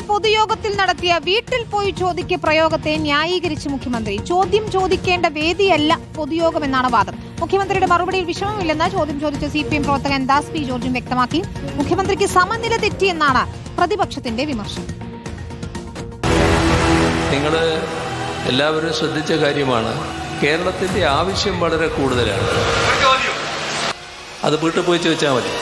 പൊതുയോഗത്തിൽ നടത്തിയ വീട്ടിൽ പോയി ചോദിക്ക് പ്രയോഗത്തെ ന്യായീകരിച്ച് മുഖ്യമന്ത്രി. ചോദ്യം ചോദിക്കേണ്ട വേദിയല്ല പൊതുയോഗമെന്നാണ് വാദം. മുഖ്യമന്ത്രിയുടെ മറുപടിയിൽ വിഷമമില്ലെന്ന് ചോദ്യം ചോദിച്ച CPM പ്രവർത്തകൻ ദാസ് പി ജോർജും വ്യക്തമാക്കി. മുഖ്യമന്ത്രിക്ക് സമനില തെറ്റിയെന്നാണ് പ്രതിപക്ഷത്തിന്റെ വിമർശനം. നിങ്ങൾ എല്ലാവരും ശ്രദ്ധിച്ച കാര്യമാണ്, കേരളത്തിന്റെ ആവശ്യം വളരെ കൂടുതലാണ്. അത് വീട്ടിൽ പോയി ചോദിച്ചാൽ മതി.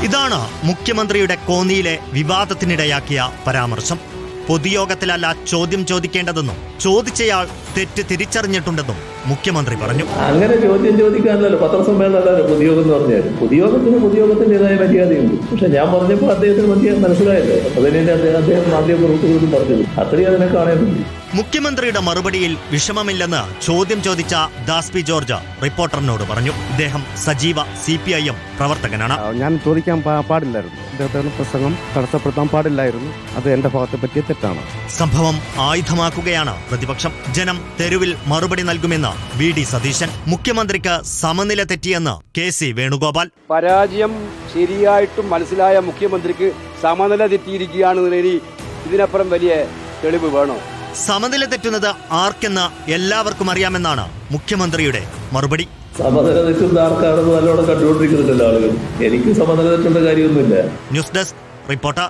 ഇതാണ് മുഖ്യമന്ത്രിയുടെ കോന്നിയിലെ വിവാദത്തിനിടയാക്കിയ പരാമർശം. പൊതുയോഗത്തിലല്ല ചോദ്യം ചോദിക്കേണ്ടതെന്നും ചോദിച്ചയാൾ തെറ്റ് തിരിച്ചറിഞ്ഞിട്ടുണ്ടെന്നും മുഖ്യമന്ത്രി പറഞ്ഞു. അങ്ങനെ ചോദ്യം ചോദിക്കാനല്ലോ പത്രസമ്മേളനമല്ലോ പൊതുയോഗം എന്ന് പറഞ്ഞാൽ. പൊതുയോഗത്തിൻ്റെതായ മര്യാദയുണ്ട്. പക്ഷെ ഞാൻ പറഞ്ഞപ്പോൾ അദ്ദേഹത്തിന് മനസ്സിലായല്ലോ. അതിനെ അദ്ദേഹം മാധ്യമപ്രവർത്തകരോടും പറഞ്ഞത് അത്രയും അതിനെ കാണേണ്ടത്. മുഖ്യമന്ത്രിയുടെ മറുപടിയിൽ വിഷമമില്ലെന്ന് ചോദ്യം ചോദിച്ച ദാസ് പി ജോർജ് റിപ്പോർട്ടറിനോട് പറഞ്ഞു. ഇദ്ദേഹം സജീവ CPIM പ്രവർത്തകനാണ്. ഞാൻ ചോദിക്കാൻ പാടില്ലായിരുന്നു. അദ്ദേഹത്തിന്റെ പ്രസംഗം തടസ്സപ്പെടുത്താൻ പാടില്ലായിരുന്നു. അത് എന്റെ ഭാഗത്തെ പറ്റിയ തെറ്റാണ്. സംഭവം ആയുധമാക്കുകയാണ് പ്രതിപക്ഷം. ജനം തെരുവിൽ മറുപടി നൽകുമെന്ന് VD സതീശൻ. മുഖ്യമന്ത്രിക്ക് സമനില തെറ്റിയെന്ന് KC വേണുഗോപാൽ. പരാജയം ശരിയായിട്ടും മനസ്സിലായ മുഖ്യമന്ത്രിക്ക് സമനില തെറ്റിയിരിക്കുകയാണ്. ഇതിനപ്പുറം വലിയ തെളിവ് വേണോ? സമനില തെറ്റുന്നത് ആർക്കെന്ന് എല്ലാവർക്കും അറിയാമെന്നാണ് മുഖ്യമന്ത്രിയുടെ മറുപടി. സമനില തെറ്റുന്ന ആർക്കാണെന്ന് നല്ലോണം കണ്ടുകൊണ്ടിരിക്കുന്നുണ്ടല്ലോ ആളുകൾ. എനിക്ക് സമനില തെറ്റേണ്ട കാര്യമൊന്നുമില്ല. News desk reporter.